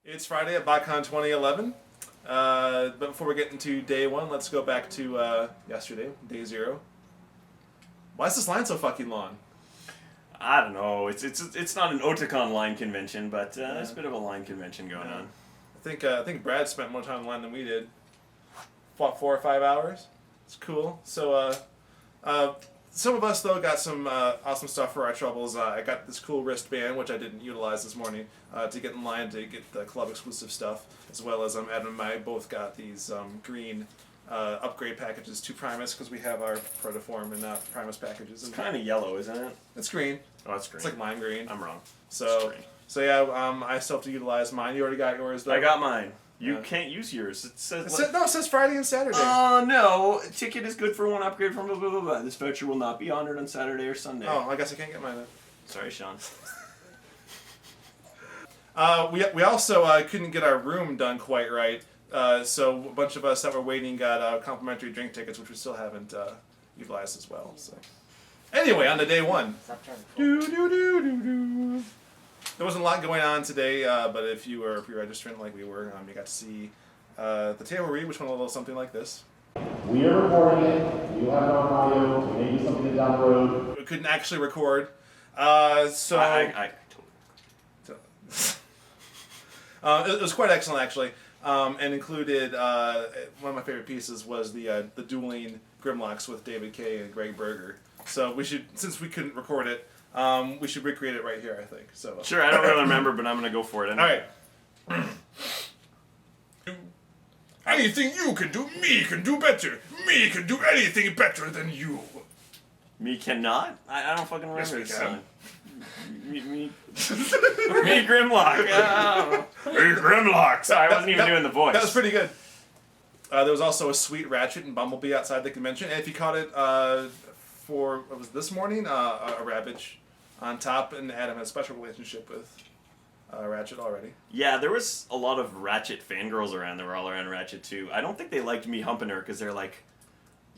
It's Friday at BotCon 2011. But before we get into day one, let's go back to yesterday, day zero. Why is this line so fucking long? I don't know. It's not an Otakon line convention, but there's a bit of a line convention going on. I think Brad spent more time in line than we did. What, 4 or 5 hours? It's cool. So some of us though got some awesome stuff for our troubles. I got this cool wristband, which I didn't utilize this morning, to get in line to get the club exclusive stuff, as well as Adam and I both got these green upgrade packages to Primus, because we have our protoform and not Primus packages. It's kind of yellow, isn't it? It's green. Oh, it's green. It's like lime green. I'm wrong. So yeah, I still have to utilize mine. You already got yours though. I got mine. You can't use yours. It says Friday and Saturday. Oh, no. Ticket is good for one upgrade from blah, blah, blah, blah. This voucher will not be honored on Saturday or Sunday. Oh, I guess I can't get mine then. Sorry, Sean. We also couldn't get our room done quite right, so a bunch of us that were waiting got complimentary drink tickets, which we still haven't utilized as well. So anyway, on to day one. There wasn't a lot going on today, but if you were pre-registering like we were, you got to see the table read, which went a little something like this. We are recording it. You have it on audio. Maybe something down the road. We couldn't actually record, so I it was quite excellent actually, and included one of my favorite pieces was the dueling Grimlocks with David Kay and Greg Berger. So we should, since we couldn't record it, we should recreate it right here, I think. So Sure, I don't really remember, but I'm going to go for it anyway. All right. Anything you can do, me can do better. Me can do anything better than you. Me cannot? I don't fucking remember Yes, this we can. song. Me Grimlock. Hey, Grimlock. Sorry, I wasn't even doing the voice. That was pretty good. There was also a sweet Ratchet and Bumblebee outside the convention, and if you caught it for, what was this morning, a Ravage on top, and Adam has a special relationship with Ratchet already. Yeah, there was a lot of Ratchet fangirls around that were all around Ratchet too. I don't think they liked me humping her because they're like,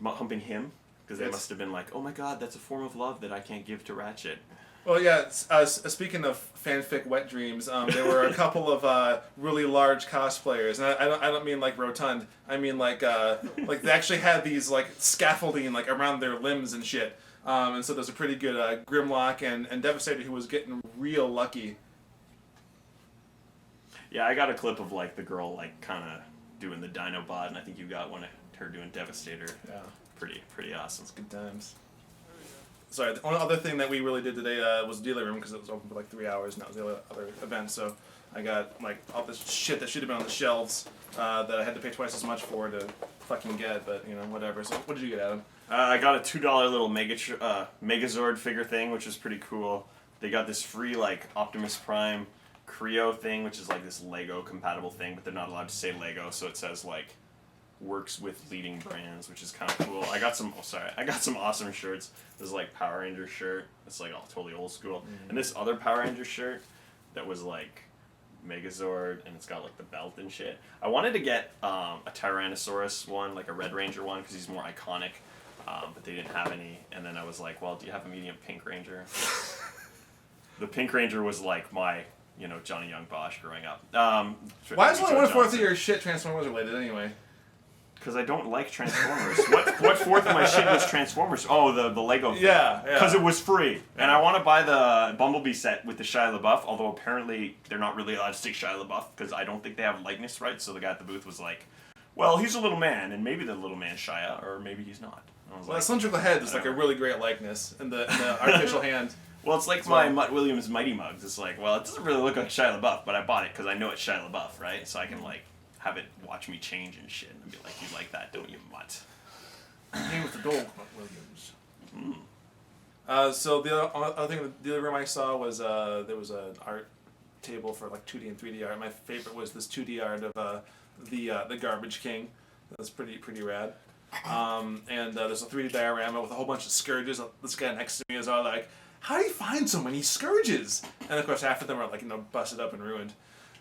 humping him? Because they must have been like, oh my god, that's a form of love that I can't give to Ratchet. Well, yeah, speaking of fanfic wet dreams, there were a couple of really large cosplayers, and I don't mean like rotund. I mean like they actually had these like scaffolding like around their limbs and shit. And so there's a pretty good Grimlock and Devastator who was getting real lucky. Yeah, I got a clip of like the girl like kind of doing the Dinobot, and I think you got one of her doing Devastator. Yeah, pretty awesome. it's good times. Sorry, the only other thing that we really did today was the dealer room, because it was open for like 3 hours, and that was the other event. So I got like all this shit that should have been on the shelves that I had to pay twice as much for to fucking get, but you know, whatever. So what did you get, Adam? I got a $2 little Megazord figure thing, which was pretty cool. They got this free like Optimus Prime Creo thing, which is like this Lego compatible thing, but they're not allowed to say Lego, so it says like works with leading brands, which is kind of cool. I got some awesome shirts. This is like Power Ranger shirt. It's like all totally old school. Mm-hmm. And this other Power Ranger shirt that was like Megazord, and it's got like the belt and shit. I wanted to get a Tyrannosaurus one, like a Red Ranger one, because he's more iconic, but they didn't have any. And then I was like, well, do you have a medium Pink Ranger? The Pink Ranger was like my, Johnny Young Bosch growing up. Why is only 1/4 of your shit Transformers related anyway? Because I don't like Transformers. what fourth of my shit was Transformers? Oh, the Lego thing. Yeah. Because it was free. Yeah. And I want to buy the Bumblebee set with the Shia LaBeouf, although apparently they're not really allowed to take Shia LaBeouf because I don't think they have likeness rights. So the guy at the booth was like, well, he's a little man, and maybe the little man's Shia, or maybe he's not. Well, the cylindrical head is like a really great likeness in the artificial hand. Well, it's like my Mutt Williams Mighty Mugs. It's like, well, it doesn't really look like Shia LaBeouf, but I bought it because I know it's Shia LaBeouf, right? So I can like have it watch me change and shit, and be like, you like that, don't you, Mutt? Name with the dog, Mutt Williams. So the other thing in the dealer room I saw was there was an art table for like 2D and 3D art. My favorite was this 2D art of the Garbage King. That's pretty rad. And there's a 3D diorama with a whole bunch of scourges. This guy next to me is all like, how do you find so many scourges? And of course half of them are like, busted up and ruined.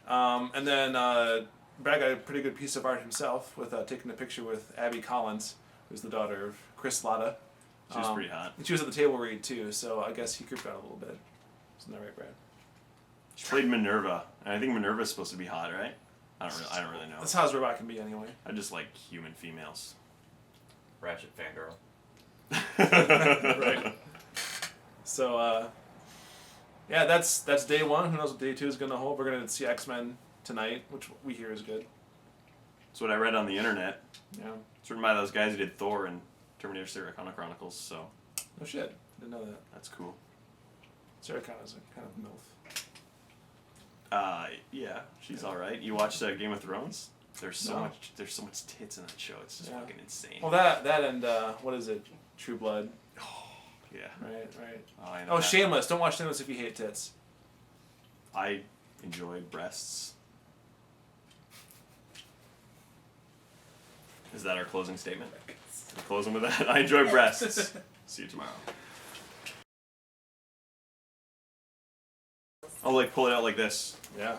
And then Brad got a pretty good piece of art himself with taking a picture with Abby Collins, who's the daughter of Chris Latta. She was pretty hot. And she was at the table read too, so I guess he creeped out a little bit. Isn't that right, Brad? She played Minerva, and I think Minerva's supposed to be hot, right? I don't really know. That's how his robot can be anyway. I just like human females. Ratchet fangirl. Right. So, yeah, that's day one. Who knows what day two is going to hold? We're going to see X-Men tonight, which we hear is good. That's what I read on the internet. Yeah. It's written by those guys who did Thor and Terminator Sarah Connor Chronicles, so No shit. Didn't know that. that's cool. Sarah Connor's a kind of MILF. Yeah, she's all right. You watched Game of Thrones? There's so No. much tits in that show. It's just Yeah. fucking insane. Well, that and what is it? True Blood. Yeah. Right. Oh, I know Oh, that. Shameless. Don't watch Shameless if you hate tits. I enjoy breasts. Is that our closing statement? We're closing with that. I enjoy breasts. See you tomorrow. I'll like pull it out like this. Yeah.